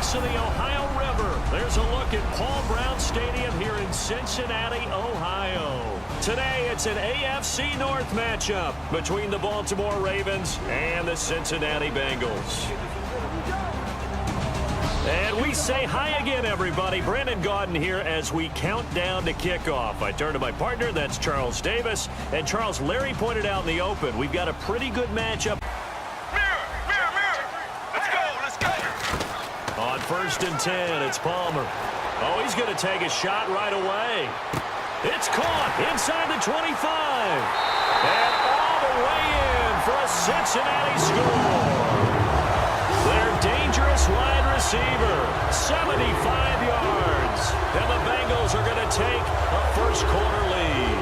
banks of the Ohio River. There's a look at Paul Brown Stadium here in Cincinnati, Ohio. Today, it's an AFC North matchup between the Baltimore Ravens and the Cincinnati Bengals. And we say hi again, everybody. Brandon Gaudin here as we count down to kickoff. I turn to my partner, that's Charles Davis. And Charles, Larry pointed out in the open, we've got a pretty good matchup. On 1st and 10, it's Palmer. Oh, he's going to take a shot right away. It's caught inside the 25. And all the way in for a Cincinnati score. Their dangerous wide receiver, 75 yards. And the Bengals are going to take a first-quarter lead.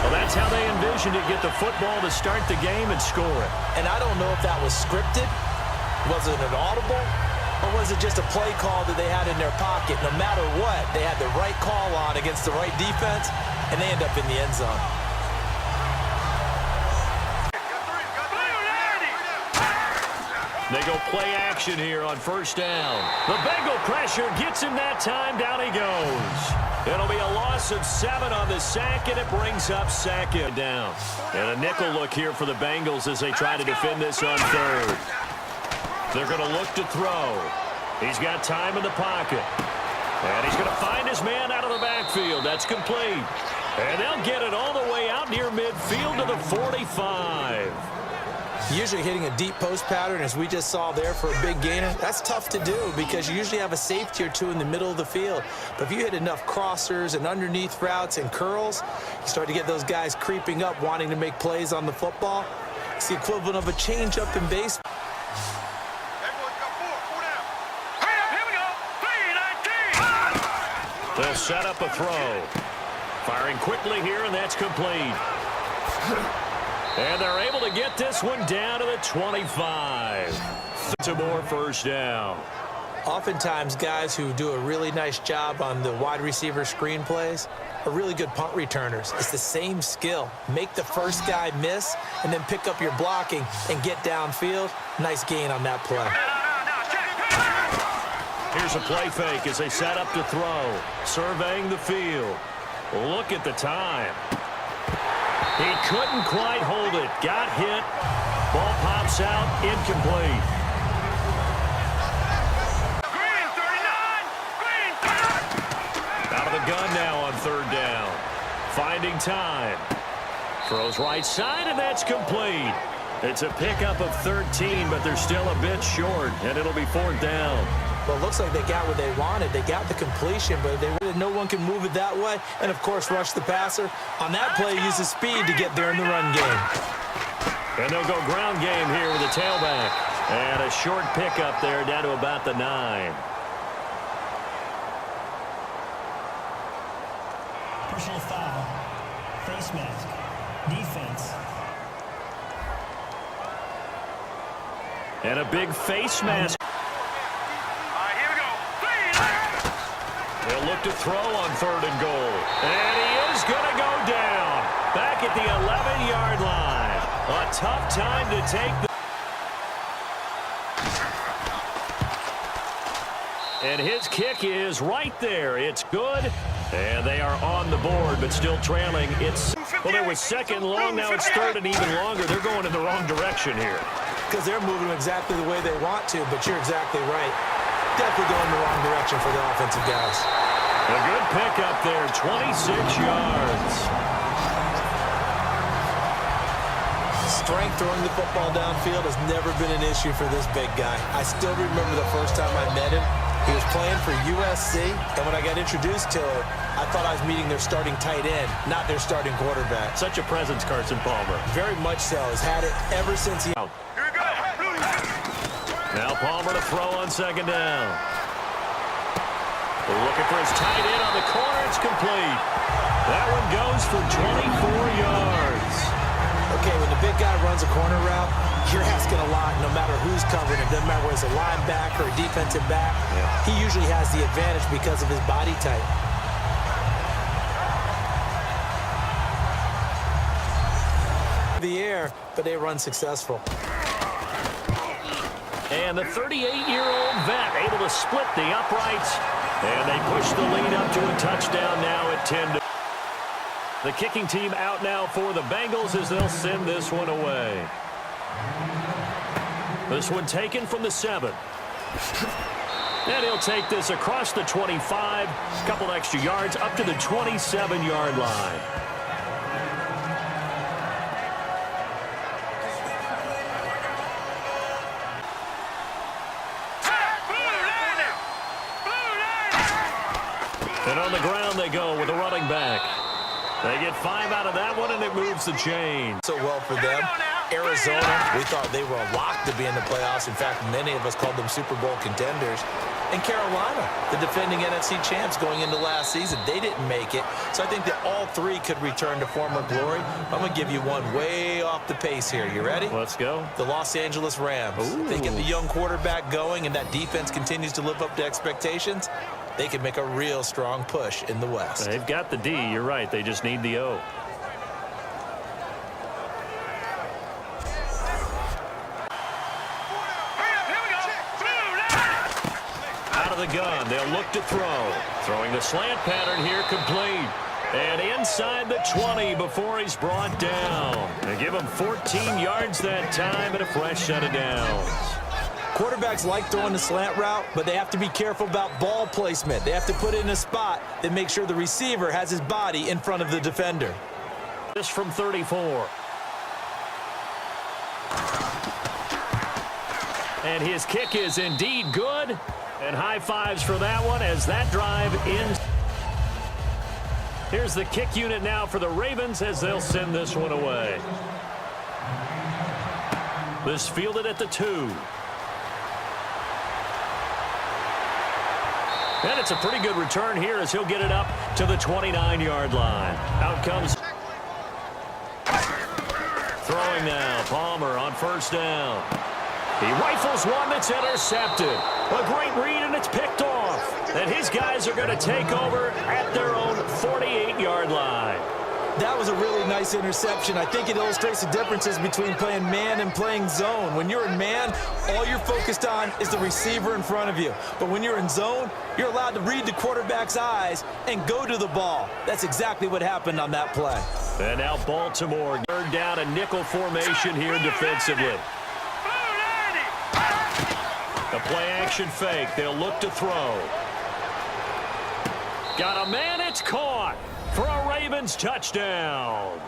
Well, that's how they envisioned it, get the football to start the game and score it. And I don't know if that was scripted. Was it an audible? Or was it just a play call that they had in their pocket? No matter what, they had the right call on against the right defense, and they end up in the end zone. They go play action here on 1st down. The Bengal pressure gets him that time. Down he goes. It'll be a loss of 7 on the sack, and it brings up 2nd down. And a nickel look here for the Bengals as they try to defend this on 3rd. They're going to look to throw. He's got time in the pocket. And he's going to find his man out of the backfield. That's complete. And they'll get it all the way out near midfield to the 45. Usually hitting a deep post pattern, as we just saw there for a big gainer, that's tough to do because you usually have a safety or two in the middle of the field. But if you hit enough crossers and underneath routes and curls, you start to get those guys creeping up, wanting to make plays on the football. It's the equivalent of a change-up in baseball. They'll set up a throw. Firing quickly here, and that's complete. And they're able to get this one down to the 25. To more 1st down. Oftentimes, guys who do a really nice job on the wide receiver screen plays are really good punt returners. It's the same skill. Make the first guy miss, and then pick up your blocking and get downfield. Nice gain on that play. Here's a play fake as they set up to throw. Surveying the field. Look at the time. He couldn't quite hold it. Got hit. Ball pops out. Incomplete. Green, 39. Green. Out of the gun now on 3rd down. Finding time. Throws right side, and that's complete. It's a pickup of 13, but they're still a bit short, and it'll be 4th down. Well, it looks like they got what they wanted. They got the completion, but no one can move it that way. And, of course, rush the passer. On that play, use his speed to get there in the run game. And they'll go ground game here with a tailback. And a short pickup there down to about the 9. Personal foul. Face mask. Defense. And a big face mask. They'll look to throw on 3rd and goal. And he is going to go down. Back at the 11-yard line. A tough time to take the... And his kick is right there. It's good. And they are on the board, but still trailing. Well, it was 2nd long. Now it's 3rd and even longer. They're going in the wrong direction here. Because they're moving exactly the way they want to, but you're exactly right. Definitely going in the wrong direction for the offensive guys. A good pickup there, 26 yards. Strength throwing the football downfield has never been an issue for this big guy. I still remember the first time I met him. He was playing for USC, and when I got introduced to him, I thought I was meeting their starting tight end, not their starting quarterback. Such a presence, Carson Palmer. Very much so. Has had it ever since he... Now Palmer to throw on 2nd down. Looking for his tight end on the corner. It's complete. That one goes for 24 yards. Okay, when the big guy runs a corner route, you're asking a lot no matter who's covering it. Doesn't matter whether it's a linebacker or a defensive back. Yeah. He usually has the advantage because of his body type. The air, but they run successful. And And the 38-year-old vet able to split the uprights. And they push the lead up to a touchdown now at 10. The kicking team out now for the Bengals as they'll send this one away. This one taken from the 7. And he'll take this across the 25, a couple extra yards up to the 27-yard line. And on the ground they go with a running back. They get 5 out of that one, and it moves the chain. So well for them. Arizona, we thought they were a lock to be in the playoffs. In fact, many of us called them Super Bowl contenders. And Carolina, the defending NFC champs going into last season, they didn't make it. So I think that all three could return to former glory. I'm going to give you one way off the pace here. You ready? Let's go. The Los Angeles Rams. Ooh. They get the young quarterback going, and that defense continues to live up to expectations. They can make a real strong push in the West. They've got the D. You're right. They just need the O. The gun. They'll look to throw. Throwing the slant pattern here complete. And inside the 20 before he's brought down. They give him 14 yards that time and a fresh set of downs. Quarterbacks like throwing the slant route, but they have to be careful about ball placement. They have to put it in a spot that makes sure the receiver has his body in front of the defender. This from 34. And his kick is indeed good. And high fives for that one as that drive ends. Here's the kick unit now for the Ravens as they'll send this one away. This fielded at the 2. And it's a pretty good return here as he'll get it up to the 29-yard line. Out comes. Throwing now. Palmer on first down. He rifles one that's intercepted. A great read, and it's picked off. And his guys are going to take over at their own 48-yard line. That was a really nice interception. I think it illustrates the differences between playing man and playing zone. When you're in man, all you're focused on is the receiver in front of you. But when you're in zone, you're allowed to read the quarterback's eyes and go to the ball. That's exactly what happened on that play. And now Baltimore, third down, a nickel formation here defensively. The play-action fake. They'll look to throw. Got a man. It's caught for a Ravens touchdown.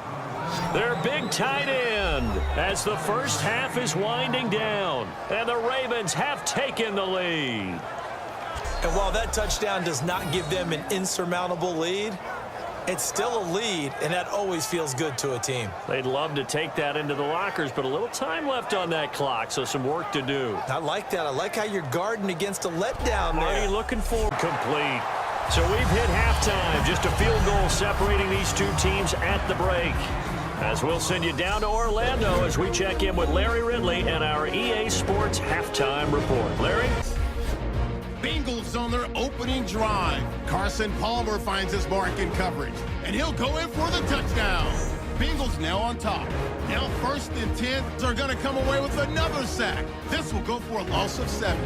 Their big tight end as the first half is winding down. And the Ravens have taken the lead. And while that touchdown does not give them an insurmountable lead, it's still a lead, and that always feels good to a team. They'd love to take that into the lockers, but a little time left on that clock, so some work to do. I like that. I like how you're guarding against a letdown there. What are you looking for? Complete. So we've hit halftime. Just a field goal separating these two teams at the break. As we'll send you down to Orlando as we check in with Larry Ridley and our EA Sports halftime report. Larry? Bengals on their opening drive. Carson Palmer finds his mark in coverage, and he'll go in for the touchdown. Bengals now on top. Now 1st and 10. They're going to come away with another sack. This will go for a loss of 7.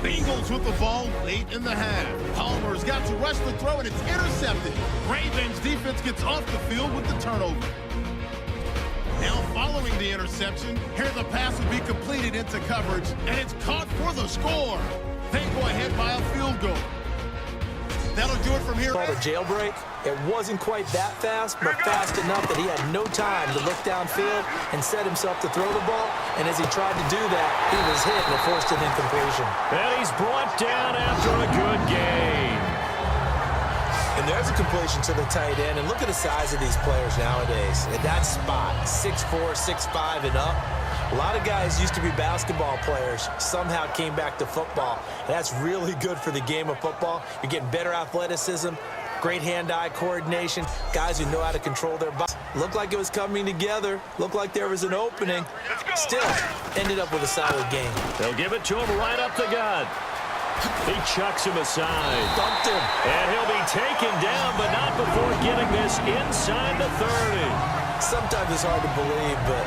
Bengals with the ball late in the half. Palmer's got to rush the throw, and it's intercepted. Ravens defense gets off the field with the turnover. Now following the interception, here the pass will be completed into coverage, and it's caught for the score. They go ahead by a field goal. That'll do it from here. Called a jailbreak. It wasn't quite that fast, but fast enough that he had no time to look downfield and set himself to throw the ball. And as he tried to do that, he was hit and forced an incompletion. And he's brought down after a good game. And there's a completion to the tight end. And look at the size of these players nowadays. At that spot, 6'4", 6'5", and up. A lot of guys used to be basketball players, somehow came back to football. And that's really good for the game of football. You're getting better athleticism, great hand-eye coordination, guys who know how to control their body. Looked like it was coming together. Looked like there was an opening. Still, ended up with a solid game. They'll give it to him right up the gut. He chucks him aside. Thumped him. And he'll be taken down, but not before getting this inside the 30. sometimes it's hard to believe, but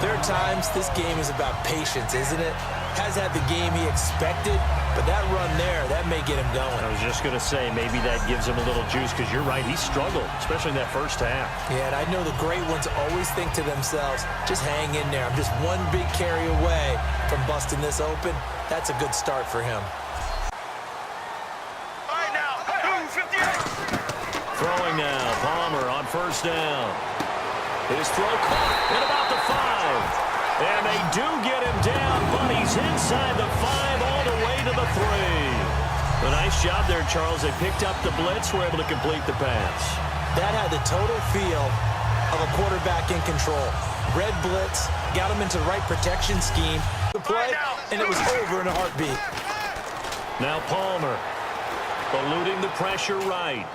there are times this game is about patience, isn't it? Has had the game he expected, but that run there, that may get him going. I was just going to say, maybe that gives him a little juice, because you're right, he struggled, especially in that first half. Yeah, and I know the great ones always think to themselves, just hang in there. I'm just one big carry away from busting this open. That's a good start for him. All right, now, 258. Throwing now, Palmer on first down. His throw caught at about the 5. And they do get him down, but he's inside the 5 all the way to the 3. A nice job there, Charles. They picked up the blitz, were able to complete the pass. That had the total feel of a quarterback in control. Red blitz, got him into the right protection scheme. The play, and it was over in a heartbeat. Now Palmer, eluding the pressure right.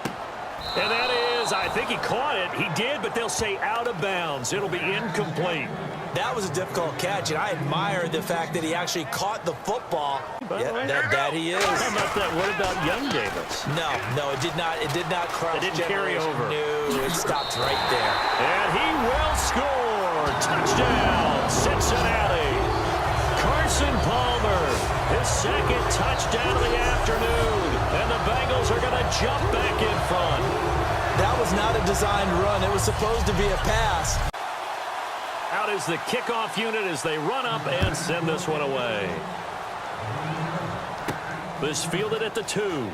And that is, I think he caught it. He did, but they'll say out of bounds. It'll be incomplete. That was a difficult catch, and I admire the fact that he actually caught the football. Yeah, that he is. How about that? What about Young Davis? No, it did not. It did not cross. It didn't carry over. No, it stopped right there. And he will score. Touchdown, Cincinnati. Carson Palmer, his second touchdown of the afternoon. And the Bengals are going to jump back in front. That was not a designed run. It was supposed to be a pass. Out is the kickoff unit as they run up and send this one away. This fielded at the 2.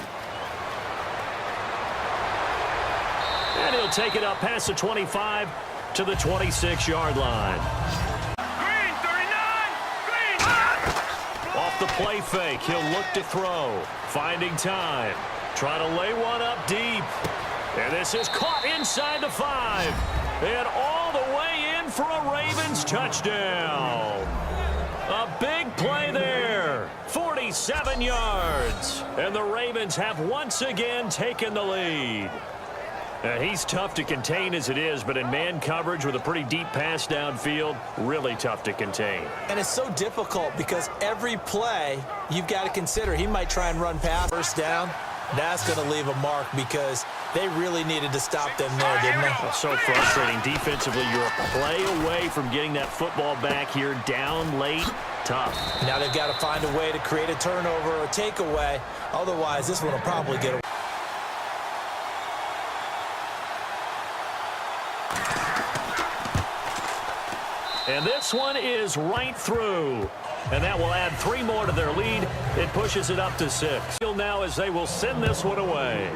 And he'll take it up past the 25 to the 26-yard line. Green, 39. Green. Off the play fake, he'll look to throw. Finding time. Trying to lay one up deep. And this is caught inside the 5. And all the way in for a Ravens touchdown. A big play there. 47 yards. And the Ravens have once again taken the lead. Now, he's tough to contain as it is, but in man coverage with a pretty deep pass downfield, really tough to contain. And it's so difficult because every play you've got to consider. He might try and run past first down. That's going to leave a mark because they really needed to stop them there, didn't they? So frustrating. Defensively, you're a play away from getting that football back here down late. Tough. Now they've got to find a way to create a turnover or a takeaway. Otherwise, this one will probably get away. And this one is right through. And that will add 3 more to their lead. It pushes it up to 6. Now as they will send this one away.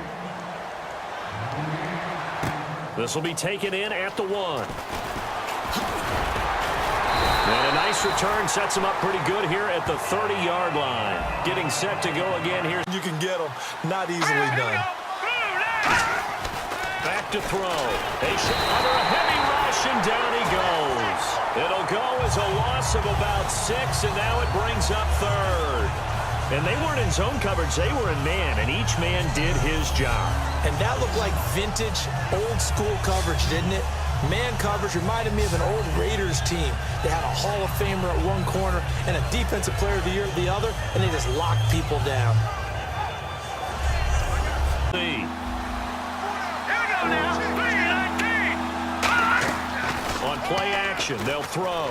This will be taken in at the 1. And a nice return sets him up pretty good here at the 30-yard line. Getting set to go again here. You can get them. Not easily done. Back to throw. They shoot under a heavy rush, and down he goes. It'll go as a loss of about 6, and now it brings up 3rd. And they weren't in zone coverage. They were in man, and each man did his job. And that looked like vintage, old-school coverage, didn't it? Man coverage reminded me of an old Raiders team. They had a Hall of Famer at one corner and a Defensive Player of the Year at the other, and they just locked people down. Here we go now. 3-19. On play action, they'll throw.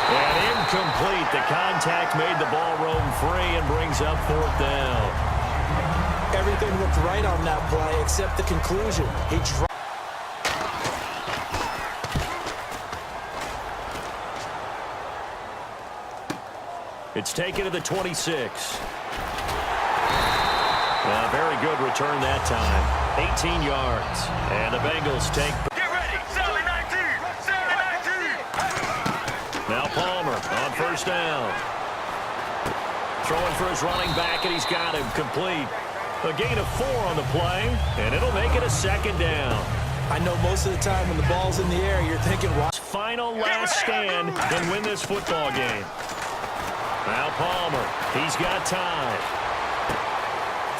And incomplete. The contact made the ball roam free and brings up 4th down. Everything looked right on that play except the conclusion. He dropped. It's taken to the 26. Very good return that time. 18 yards. And the Bengals take. Get ready. 7-19. 7-19. Now Palmer on first down. Throwing for his running back, and he's got him complete. A gain of 4 on the play, and it'll make it a 2nd down. I know most of the time when the ball's in the air, you're thinking, watch. Final last stand and win this football game. Now Palmer, he's got time.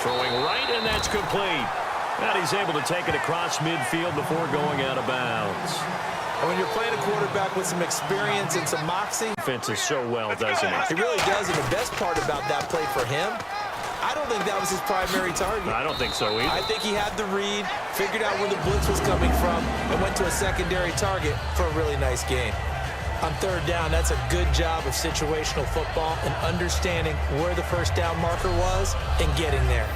Throwing right, and that's complete. And he's able to take it across midfield before going out of bounds. And when you're playing a quarterback with some experience and some moxie, Defense is so well, doesn't it? it really does. And the best part about that play for him, I don't think that was his primary target. I don't think so either. I think he had the read, figured out where the blitz was coming from, and went to a secondary target for a really nice gain. On third down, that's a good job of situational football and understanding where the first down marker was and getting there.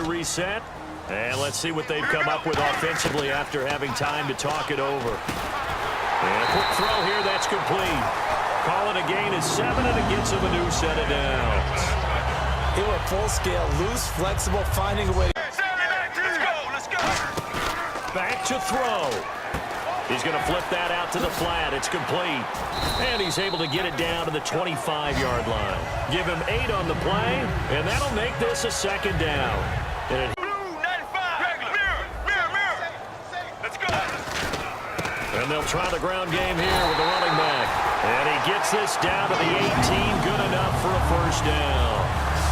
Reset, and let's see what they've come up with offensively after having time to talk it over. And a quick throw here, that's complete. Call it a gain of 7, and it gets him a new set of downs. They were full scale, loose, flexible, finding a way. Let's go. Back to throw. He's going to flip that out to the flat. It's complete. And he's able to get it down to the 25-yard line. Give him 8 on the play, and that'll make this a second down. And Blue 95. Mirror. Let's go. they'll try the ground game here with the running back. And he gets this down to the 18. Good enough for a first down.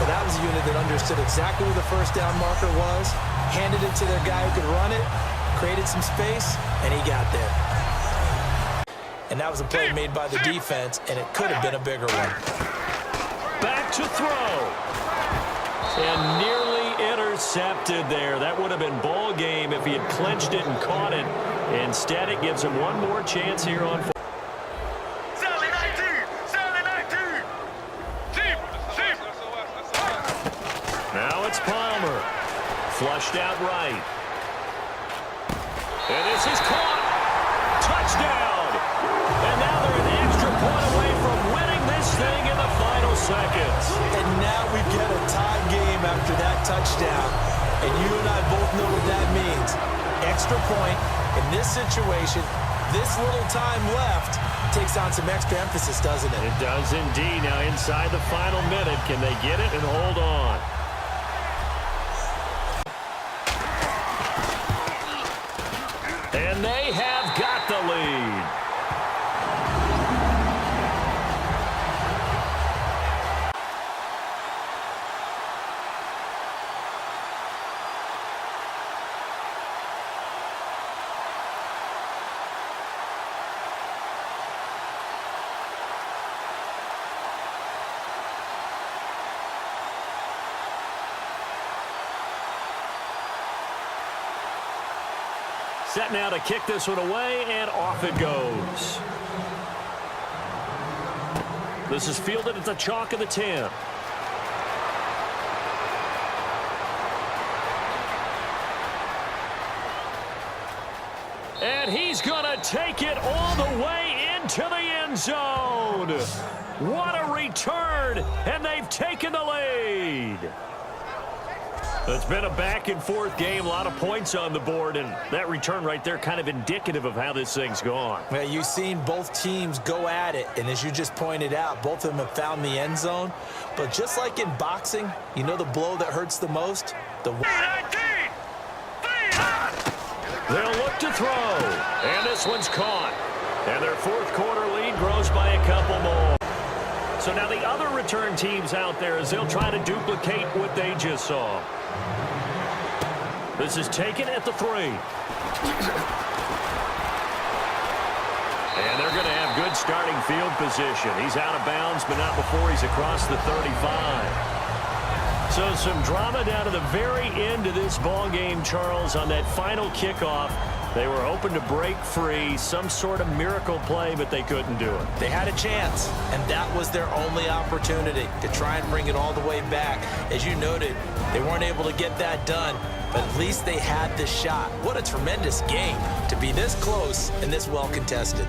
But that was a unit that understood exactly where the first down marker was, handed it to their guy who could run it, created some space, and he got there. And that was a play made by the defense, and it could have been a bigger one. Back to throw. And nearly intercepted there. That would have been ball game if he had clinched it and caught it. Instead, it gives him one more chance here on fourth. Sally 19. Zip. Now it's Palmer. Flushed out right. And this is caught. Touchdown. And now they're an extra point away from winning this thing in the final seconds. And now we get a tie game after that touchdown. And you and I both know what that means. Extra point. In this situation, this little time left takes on some extra emphasis, doesn't it? It does indeed. Now inside the final minute, can they get it and hold on? And they have got the lead. Set now to kick this one away, and off it goes. This is fielded at the chalk of the 10. And he's going to take it all the way into the end zone. What a return, and they've taken the lead. It's been a back-and-forth game, a lot of points on the board, and that return right there kind of indicative of how this thing's gone. Well, you've seen both teams go at it, and as you just pointed out, both of them have found the end zone. But just like in boxing, you know the blow that hurts the most? The 19. They'll look to throw, and this one's caught. And their fourth quarter lead grows by a couple more. So now the other return teams out there as they'll try to duplicate what they just saw. This is taken at the 3. And they're going to have good starting field position. He's out of bounds, but not before he's across the 35. So some drama down to the very end of this ball game, Charles, on that final kickoff. They were hoping to break free, some sort of miracle play, but they couldn't do it. They had a chance, and that was their only opportunity to try and bring it all the way back. As you noted, they weren't able to get that done, but at least they had the shot. What a tremendous game to be this close and this well contested.